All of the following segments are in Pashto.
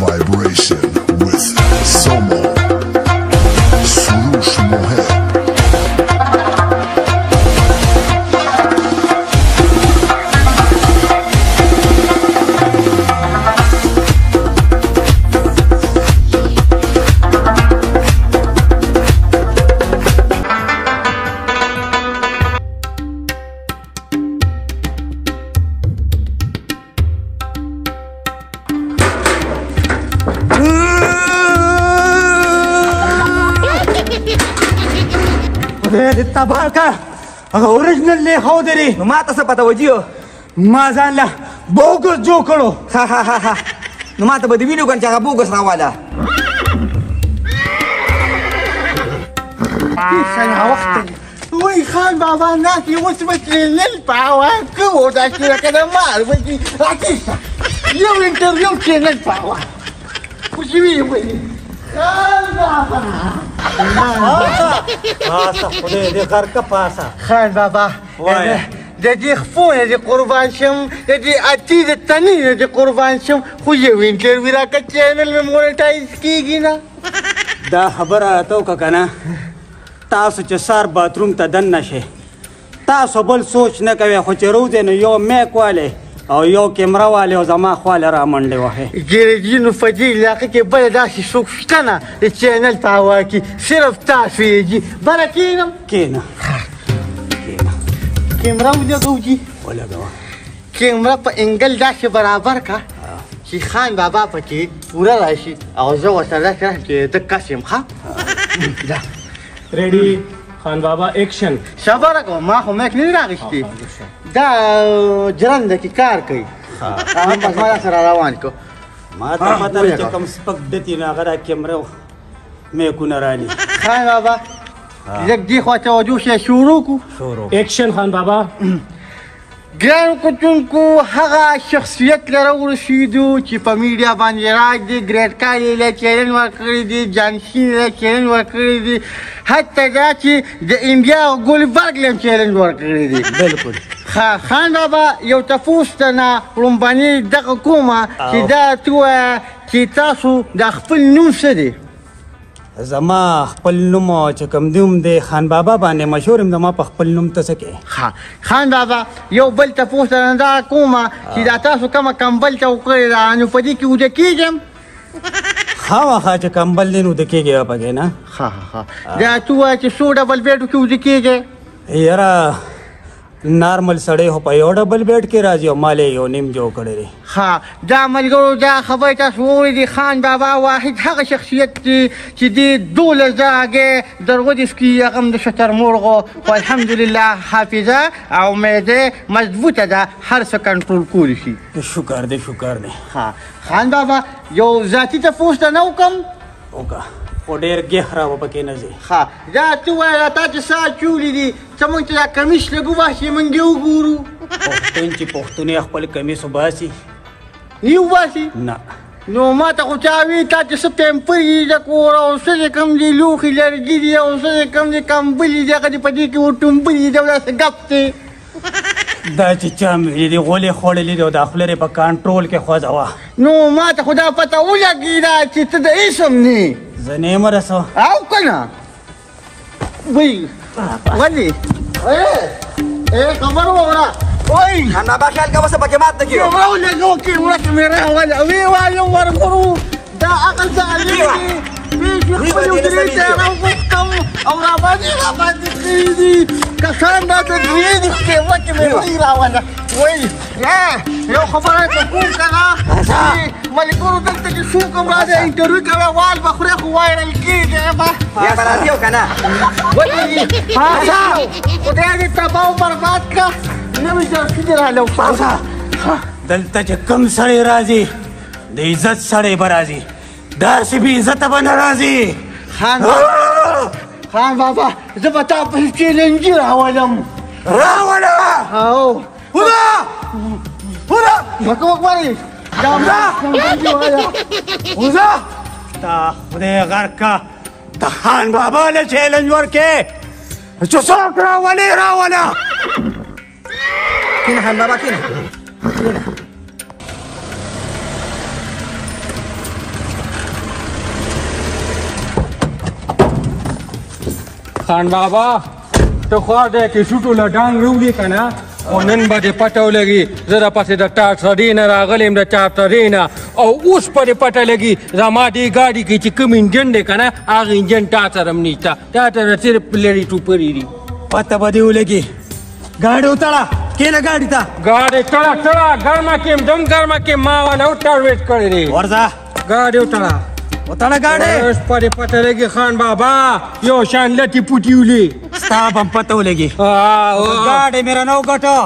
vibration with Somo Surush Mohet. तबाह का ओरिजिनल ले खाओ दे रे मा तसं पता वजियो मा जानला बोगस जो करो हा हा हा हा मा तर बदी व्हिडिओ कांचा का बोगस रावाला سنة وقت ويخان بابا ناكي وسبتلين للباوة كودا كده كده مال ويجي عكيسة يوم انتريوم كده الباوة وشبيه ويجي خان بابا پاسا خدای دې غر کا پاسا خان بابا د دې خفونه د قربان شم د دې اتی د تنې د قربان شم خو یو انټرویو راکړه چینل مې مونټایز کیږي نه دا خبره تو کنه تاسو چې سار باتروم ته دن نشئ تاسو بل سوچ نه کوئ خو چې روزې نو یو میک والی او یو کیمرا والی او زما خواله را منډې وهئ ګریډینو په دې علاقه کې بله داسې څوک شته نه د چینل په هوا کې صرف تاسو یې جي بره کښېنم کښېنه کیمرا ولګوو جي ولګوه کیمرا په انګل داسې برابر کا چې خان بابا پکې پوره راشي او زه ورسره داسې راشم چې ده کس یم ښه ریډي خان بابا ایکشن صبره کوه ما خو میک نه دي راغېستې دا جرنده کې کار کوي بس ما دا سره روان کړو ما ته پته ده چې کوم سپک دتي نو هغه دا کیمرا میکونه رالي خان بابا لږ دې خوا توجه شه شروع کړو ایکشن خان بابا ګرانو کتونکو هغه شخصیت لره ورسېدو چې په میډیا باندې راج دی ګریډ کالي له چینل ورکړی دی جانشین له چینل ورکړی دی حتی دا چې د انډیا او ګولبرګ له چینل ورکړی دی بالکل خان بابا یو تفوس ته نه لومبني دغه کومه چې دا ته ووایه چې تاسو د خپل نوم څه دی زما خپل نوم چې کوم نوم دی خان بابا باندې مشهور یم زما په خپل نوم ته څه کوې خان بابا یو بل تپوس نه دا کومه چې دا تاسو کومه کمبل ته وکړې ده نو په دې کې وده کېږم خامخا چې کمبل دی نو وده کېږي پکې نه دا ته ووایه چې څو ډبل بیډو کې وده کېږي یاره نارمل سړی خو په یو ډبل بیډ کې راځي او ما یې یو نیم جوړ کړی دی دا ملګرو دا خبرې تاسو واورېدې خان بابا واحد هغه شخصیت دی چې دې 12 هغې درودیس کې هغه هم د شترمرغو خو الحمدلله حافظه او معده مضبوطه ده هر څه کنټرول کولی شي شکر دی شکر دی خان بابا یو ذاتي تپوس ته نه وکړم وکړه خو ډېر ګهره به پکې نه ځي دا ته ووایه تا چې سا چولي دي څه موږ ته دا کمیس لږ وباسي موږ یې وګورو پښتون چې پښتونې خپل کمیس وباسي نه وباسي نه نو ما ته خو چا وي تا چې څه پیمپر دي د کور او څه چې کوم دي لوښي لرګي دي او څه چې کوم دي کمبلي دي هغه دي په دې کې وټومبلي دي او داسې ګپ دی دا چې چا مې دي غولې خوړلې دي او دا خوله یې په کنټرول کې خوځوه نو ما ته خو دا پته ولګېده چې ته د اسم نه زه نه یم رسو او که نه وی ولې خبر واوره وای خان بابا خیال کوه څه پکې مات نه کېږو کیمرا ولګوه کیمرا کې مې راوله ویې وایم ورکړو دا عقل ځالې دي خپل درې ته راوغوښتم او راباندې کړي دي کسان راته درې دي کیمرا کې مې وایي راوله وای یو خبره ته کوم که نه ملګرو دلته چې څوک هم راځي انټرویو کوي وال به خورې خو وایرل کېږي یا به راځي او که نه خدای دې تباه و برباد کړه نوي جرسي دې راله وپاسه دلته چې کوم سړی راځي د عزت سړی به راځي داسې بې عزته به نه راځي خان بابا زه به تا پسې چیلنجي راولم راوله مکه وګورئ وزه تا خدای غرکه د خان بابا له چیلنج ورکې چې څوک راولې راوله کینه خان بابا کینه خان بابا ته خوا دی کې شوټو له ډانګ وړي که نه او نن به دې پته ولګي زه راپسې د ټاټرۍ نه راغلی یم د ټاټرۍ نه او اوس به دې پته لګي زما دې ګاډي کې چې کوم انجن دی که نه هغه انجن تا سره هم نشته تا سره صرف لرې ټوپرې دي پته به دې ولګي ګاډي وتړه کېنه ګاډي ته ګاډي تړه ګرمه کې دم ګرمه کې ما والا ټارویټ کړی دی ورځه ګاډي وتړه ګاډي اوس په دې پته لګي خان بابا یو شان لټې پوټي ولي ستا به هم پته ولګي ګاډي مې رانه وګټه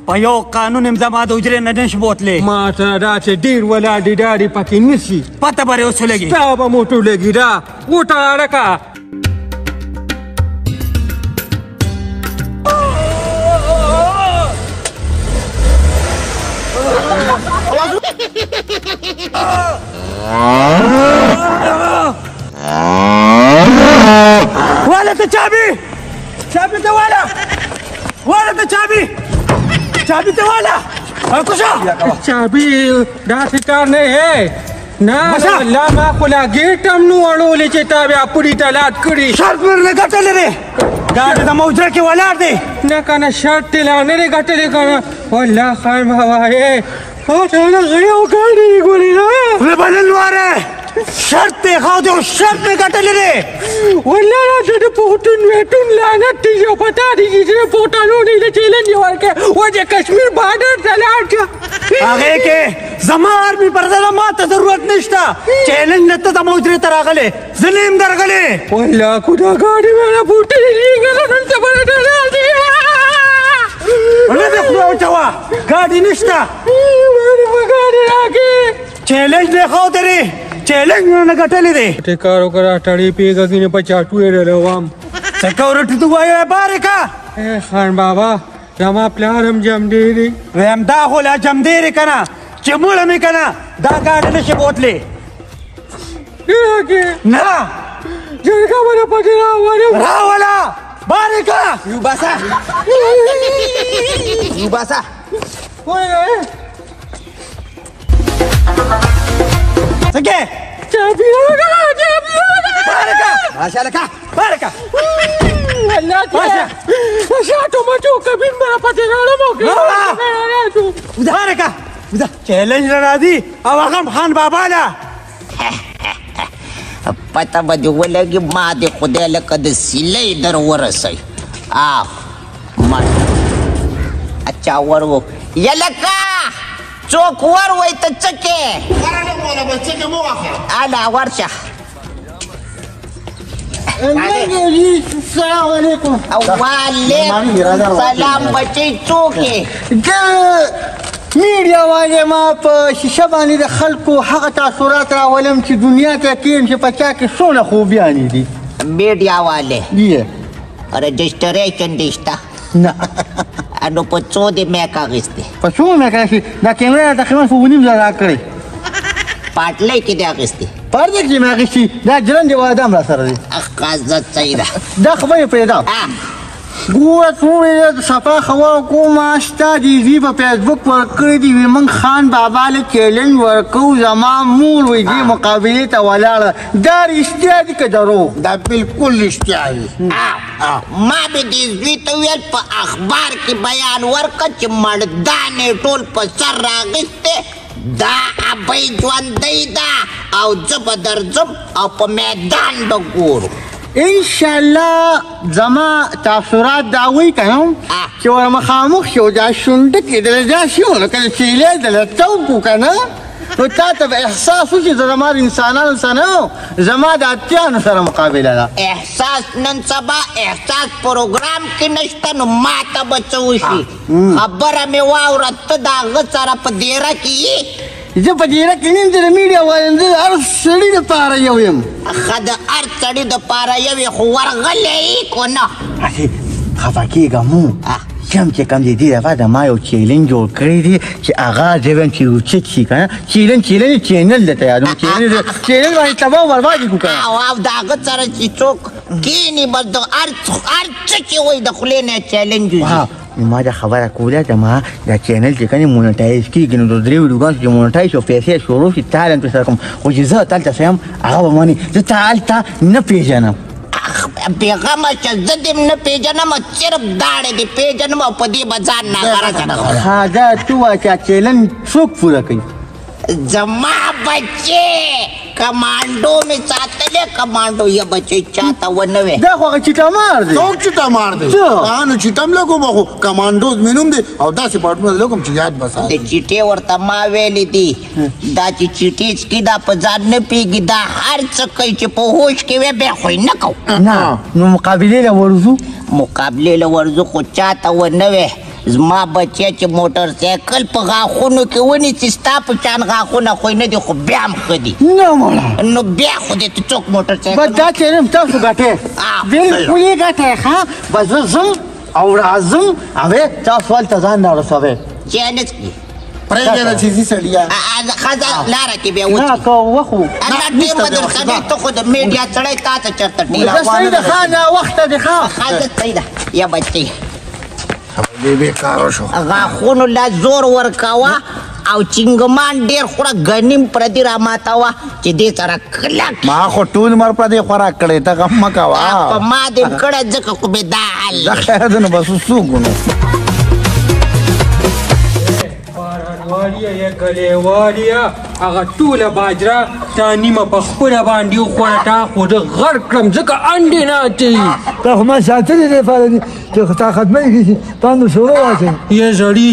په یو قانون یم زما د حجرې نه نشي بوتلی ما ته داسې ډېر ولاړې ډاډې پکې نشي پته به اوس ولګي ستا به موټو لګي دا وټړه ډکه والا ته چابي ته والا چابي ته والا چابي داسې کار نه ہے نه لا ما خو لا ګیټ هم نو اړولی چې تا بیا پوړي ته لاد کړي شرط مې نه ګټلی دی ګاډي د موجره کې ولاړ دی نه که نه شرط یې لا نه دی ګټلی که نه والله خان بابا یو ګاډي یې ګورې نه بلل واره شرط دی خو دی شرط مې ګټلی دی والله راته د پوهنتون ویټون لعنت دی یو پتا دی چې پوهنتونو نه د چیلنج یې ورکړی و د کشمیر بارډر ته لاړ کړه هغې کې زما آرمي پرده ده ما ته ضرورت نشته چیلنج نه ته د موجرې ته راغلی زه نه یم درغلی والله خو دا ګاډي مې نه پوټلې دي دلته به راته لاړ دي نه دې خوله وچوه ګاډي نشته ګاډي راکړې چیلنج دی خو درې چیلنج نه ګټلی دی ته کار وکړه ټړې پیږه کې نه په چاټو یې ډلوم سکورټي ته وایه بارې کا خان بابا زما پلار هم جمدې دی ویم دا خو لا جمدې دی که نه چې مړه مې که نه دا ګاډي نشي بوتلی نه جرګه به نه پکې راوله بارې کا یوباسه څنګه چابي ماشاءالله بارکه شاټو مټو کبین به پاتې راړم بارکه چیلنج راځي او هغه خان بابا له پته به دې ولګي ما دې خدای لکه د سیلۍ در ورسوي اچھا ور و یلکه څوک ور وای ته څه کې الا ورشه السلام علیکم وعلیکم سلام بچی څوک میډیا والے ما په شیشه باندې د خلکو هغه تاثرات راولم چې دنیا ته کیم چې په چا کې څونه خوبیانې دي میډیا والے رجسټریشن دې شته نه نو په څو دې میک اخیستې په څو میک اخیستې دا کیمره تقریبا په 9.5 زره راکړې پاټلی کې دې اخیستې پرده کې مې اخیستې دا جلن دی واده هم را سره دی قضت صحیح ده دا خبرې پرېږده ګوره څومره صفا خبره کومه ستا دیدي په فیسبوک ورکړی دي وي موږ خان بابا له چیلنج ورکوو زما مور وایي دې مقابلې ته ولاړه دا رښتیا دي که دروغ دا بالکل رښتیا دي ما به دې زوی ته ویل په اخبار کې بیان ورکړه چې مردان یې ټول په سر راغیستې دا ابۍ ژوندی ده او زه به درځم او په میدان به ګورو انشاءالله زما تاثرات دا وایي که نه چې ور مخامخ شو دا شونډه کېدله داسې و لکه د سیلۍ دله توپ و که نه نو تا ته به احساس وشي زه زما د انسانانو سره نه زما د اتیانو سره مقابله ده احساس نن سبا احساس پروګرام کې نشته نو ما ته به څه وشي خبره مې واوره ته د هغه سره په دیره کې یې زه په دیره کې نیم چې د میډیا وایم زه د هر سړي دپاره یو یم ښه د هر سړي دپاره یو یې خو ورغلی یې که نه خفه کېږه مو یم چې کوم دی دې دفعه د ما یو چیلنج جوړ کړی دی چې هغه زه وایم چې اوچت شي که نه چیلنج چینل درته یادوم چینل باندې تباه برباد یې کړو که نه او د هغه سره چې څوک کښېني بس د هر څه چې وایي د خولې نه چیلنج وځي ما دا خبره کوله چې ما دا چینل چې کنې مونټایز کېږي نو د درې ویډیوګانو چې مونټایز شو پیسې شروع شي تا له هم پرې سره کوم خو چې زه هلته څه یم هغه به منې زه تا هلته نه پېژنم بیغمه چې زه دې نه پېژنم صرف داړې دې پېژنم او په دې به ځان ناغرضه نه ها دا تو وایه چې چیلنج څوک پوره کوي زما بچې کمانډو مې ساتلې کمانډو یا بچې چاته ونه وې دا خو هغه چیټامار دی څوک چیټه مار دی نو چیټم لګوم خو کمانډوز مې نوم دی او داسې پاټونه لګوم چې یاد به ساتم د چیټې ورته ما ویلې دي دا چې چیټې څکي دا په ځان نه پوهېږي دا هر څه کوي چې په هوش کې وی بیا خو یې نه کوو نه نو مقابلې له ورځو مقابلې له ورځو خو چاته ونه وې زما بچی چې موټر سایکل په غاښونو کې ونیسي ستا په شان غاښونه خو یې نه دي خو بیا هم ښه دي نه مړه نو بیا خو دې ته څوک موټر بس سایکل دا چیلنج تاسو ګټې بالکل یې ګټې ښه بس زه ځم او راځم اوې تاسو هلته ځان رارسوئ چیلنج کې پرېږده چې ځي سړیه ښځه لاره کې بیا نه وڅکي که وخت و ټیم به درښه ته خو د میډیا سړی تا ته چېرته ډېر صحیح ده ښه ناوخته دی ښه ښځه صحیح ده یا بچی دې بېکاره شو غاښونو لا زور ورکوه او چنګمان ډېر خوره ګنیم پردي راماتوه چې دې سره کلک ما خو ټول عمر په دې خوراک کړی ته غم مه کوه په ما دې کړه ځکه خو مې دا حل دا خیر دی نو بس اوس څوک نو بارانواليه یا ګلېواليه هغه ټوله باجره تا نیمه په خپله باندې وخوړه تا خو زه غر کړم ځکه انډې نه اچوي دا خو ما ساتلې دی لپاره دي چې تا ختمه کړي تا نو شروع واچوي یا زړې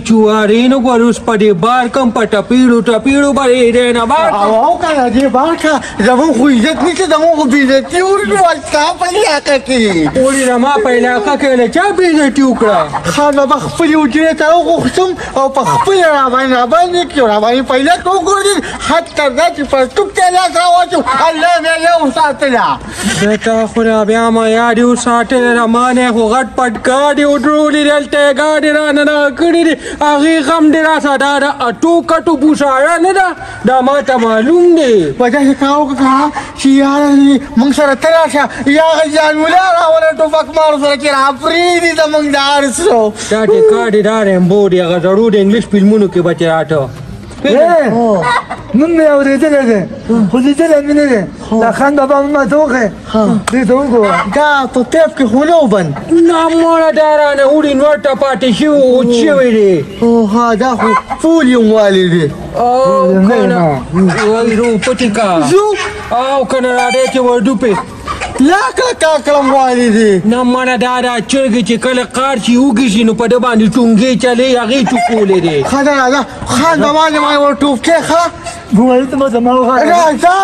چوارې نه ګورې اوس په دې بار کم په ټپیړو باندې دی نه بار او کنه دې باکه زمون خو عزت نشته زمون خو بېعزتي وکړو ستا په علاقه کې ولې زما په علاقه کې له چا بېعزتي وکړه ښه نو به خپلې حجرې ته وغوښتم او په خپله راباندې کړو راباندې پیدا وګورې حتی دا چې پرتوب ته لاس راواچو الله بیا یې وساتله تا خو را بیا ما یاد یې وساتله ما نه خو غټ پټ ګاډي ودرولې دلته ګاډي رانه راکړي دي هغې غم دې راسه دا د اټو کټو بوساړه نه ده دا ما ته معلوم دی په داسې کار وکړه چې یاره موږ سره ته راشه یا هغه جانملا راوله ټوپک مارو سره چې راپرېږدي زموږ د هر څه دا چې کاډي دا رمبو دی هغه زړو د انګلیس فلمونو کې به چې راټه نوم مې اورېدلی دی خو لیدلی مې نه دی دا خان بابا مې ماته وښیې دې ته وګوره دا په پیپ کې خو نه و بند نه مړه دا رانه وړي نورته پاتې شوي غوت شوی دی او ها دا خو فولیوم والی دی او کنه وایرو پټیکا او کنه راډی چې وډوپې لاکله کاکړم والی دی نه مړه دا چرګې چې کله قار شي وږي شي نو په ده باندې ټونګې چلې هغې چوکولې دی ښه ده راځه خان بابا دې ما ور ټوپکې ښه ګوماري ته ما زما وغواړه راځه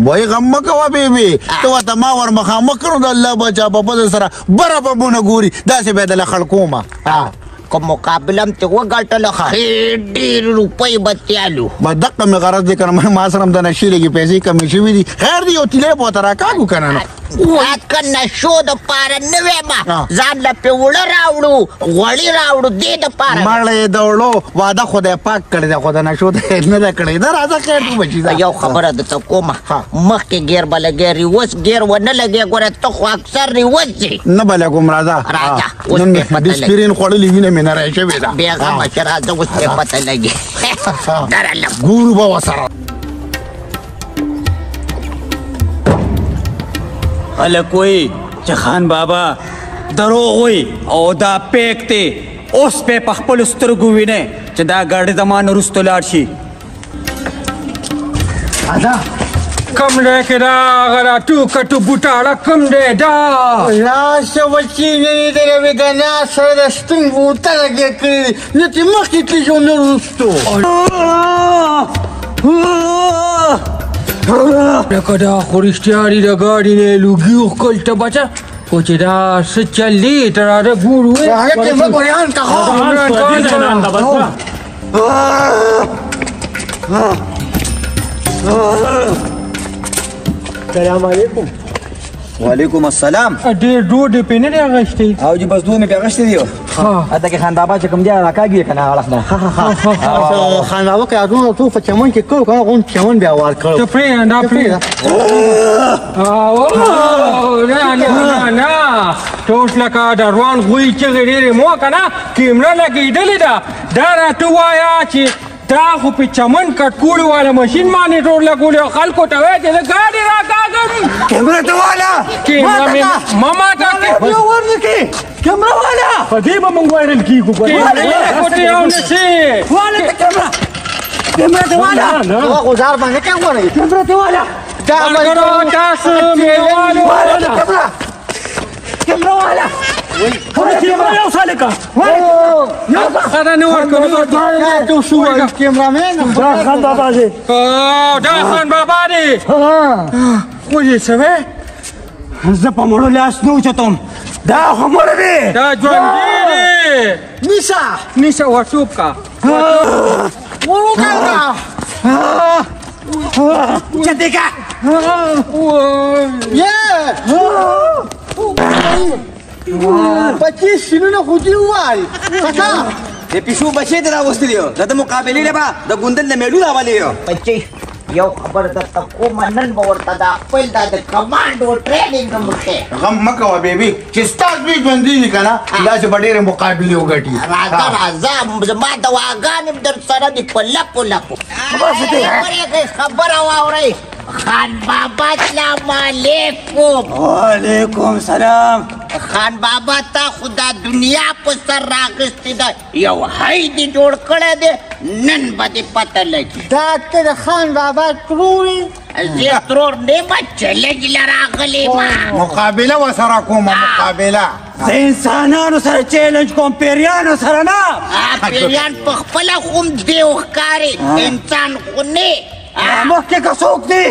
وای غم مه کوه بیبي ته ورته ما ور مخامخ کړو د الله بچا په پزه سره بره به مونه ګوري داسې به یې دله خړکومه که مقابله م ترې وګټله ښې ډېر روپۍ به تیالو بس دقه مې غرض دی که نه ما سره هم د نشې لږې پیسې کمې شوي دي خیر دی یو تیلی به ورته راکاږو که نه نو که نشو دپاره نه ویمه ځان له پې وړه راوړو غوړي راوړو دې دپاره مړه یې د وړو واده خدای پاک کړی دی خو د نشو ته یې نه ده کړی ده راځه خیر دی بچي یو خبره درته کومه مخکې ګیر به لګې ریوس ګیر ونه لګې ګوره ته خو اکثر ریوس ځې نه به لګوم راځه نن مې ډسپرین خوړلې وینه مې نری شوې ده بېغمه چې راځه اوس پې پته لګي درله ګورو به ورسره خلک وایي چې خان بابا دروغ وایي او دا پیک دی اوس پې په خپلو سترګو وینئ چې دا ګاډي زما نه وروسته لاړ شي کم دی که دا هغه راټو کټو بوټاړه کم دی دا راشه بچي نن یې د یوې ګنا سره د سپین بوټه لګې کړي دي نه چې مخکې تللی شو نه وروستو لکه دا خو رښتیا دي د ګاډي نه یې لوګي وښکل ته بچه خو چې دا څه چل دی ته راځه ګورو هغه کې مه بیان که سلام علیکم وعلیکم السلام. ډېر ډوډۍ پې نه دی اغوښتی او جی بس دوه مې پې اغوښتې دي. هلته کې خان بابا چې کوم دی راکاږي که نه اړخ نه. خان بابا که یادونه تو په چمن کې کړو که نه غون چمن بیا وار کړو. ته پرېږده دا پرېږده. نه نه ته اوس لکه د روان غوی چغې ډېرې مو که نه کیمره لګېدلې ده. دا راته ووایه چې دا خو په چمن کټکوړې والا ماشین باندې ټول لګولې او خلکو ته وایي چې زه ګاډي راکاږم. کیمره ته والا کیمره مې مه ماته ورنکې کیمره والا په دې به مونږ وایرل کېږو. کیمرې کوټې او نشي والا ته کیمره ته والا غزار باندې کې غواړئ کیمره ته والا ملګرو تاسو مېوالو کیمره والا کیمره یو سالکه خدا نه ورکړو. تو شو کیمرامین دا خان بابا دی. دا خان بابا دی. ولې څه زه په مړو لاس نه اوچتم. دا خو مړه دی. دا ژوندی دی. نیسه ورټوب کا چتې کا بچې سینونه خو دې ووایي د پیشو بچې دې راوستلي یو. د ده مقابلې نه به د ګوندل د میډو راولې یو. بچې یو خبر درته کومه نن به ورته دا خپل دا د کمانډو ټریننګ مخې غم مه کوه بیبي چې ستا زوی ژوندي دي که نه داسې به ډېرې مقابلې وګټي. راځه راځه زما دواګانې در سره دي په لپو لپو. خبره واورئ خان بابا سلام علیکم. وعلیکم سلام. خان بابا تا خو دا دنیا په سر راغستې ده یو حی دې جوړ کړی دی نن به دې پته لګي. دا ته د خان بابا ترور زه ترور نه یم چلنج له راغلی ما. مقابله ورسره کومه مقابله. زه انسانانو سره چیلنج کوم پیریانو سره نه. پیریان په خپله خو هم دیو ښکاري انسان خو نه. مخکې که څوک دی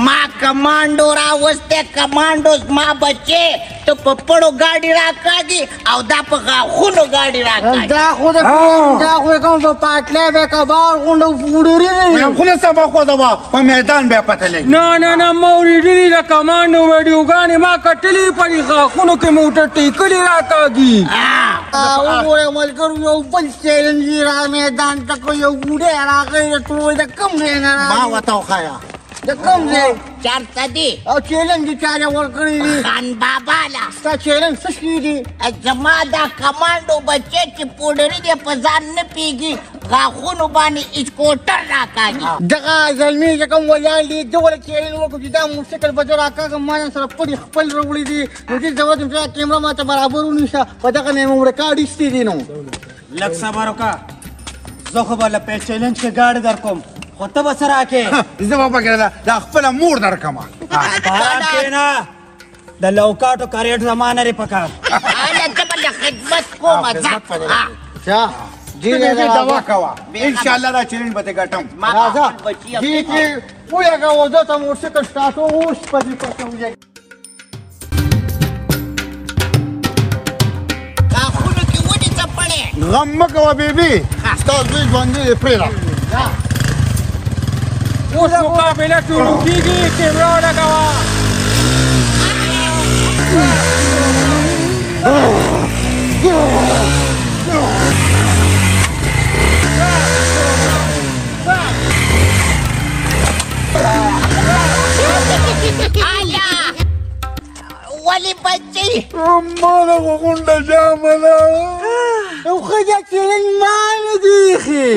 ما کمانډو راوستی کمانډوز ما بچې ته په پړو ګاډي راکاږي او دا په غاښونو ګاډي راکاږي. دا خو کوم په پاټلی به کبار غونډه وړري خو نه سبا خو ده په میدان بیا پته لګي. نه ما اورېدلي د کمانډو ویډیوګانې ما کتلي په دې غاښونو کې مې ورته ټیکلي راکاږي. وګوره ملګرو یو بل چیلنج را میدان ته کو یو بوډۍ راغی ټول د کوم ځای نه ما ورته وښایه د کوم ځای چېرته دي او چیلنج یې چا ورکړی دي خان بابا له ستا چیلنج څه شي دي زما دا کمانډو بچې چې پوډري دی په ځان نه پیږي غاښونو باندې اسکوټر راکاږي. دغه زلمي چې کوم ولاړ دي ده ولې چیلنج وکړو چې دا موسیقل به زه راکاږم ما سره پړي خپل راوړي دي نو دې ضرورت یم چې کیمره ماته برابر ونیسه په دغه نه مې ریکارډ ایستي دي. نو لږ صبر وکړه زه خو به له په چیلنج کې ګاډي در کوم خو ته به څه راکې. زه به پکې دا خپله مور درکمه. باران کښېنه د لوکاټو کریټ زما نه دی پکار. هله زه به له خدمت کومه ځه دوا کوه انشاءالله دا چیلنج به دې ګټم. راځه دې کې ویږه زه ته موسیقل سټارټ اوس په دې پسې ویږه غاښونو کې ونیسه پړې. غم مه کوه بیبي ستا زوی ژوندي دی پرېږده. اوس مقابله شروع کېږي کیمره ولګوه. ولې بچې ما دغه غونډه جامه ده او ښځه چیلنج ما نه دی ایښی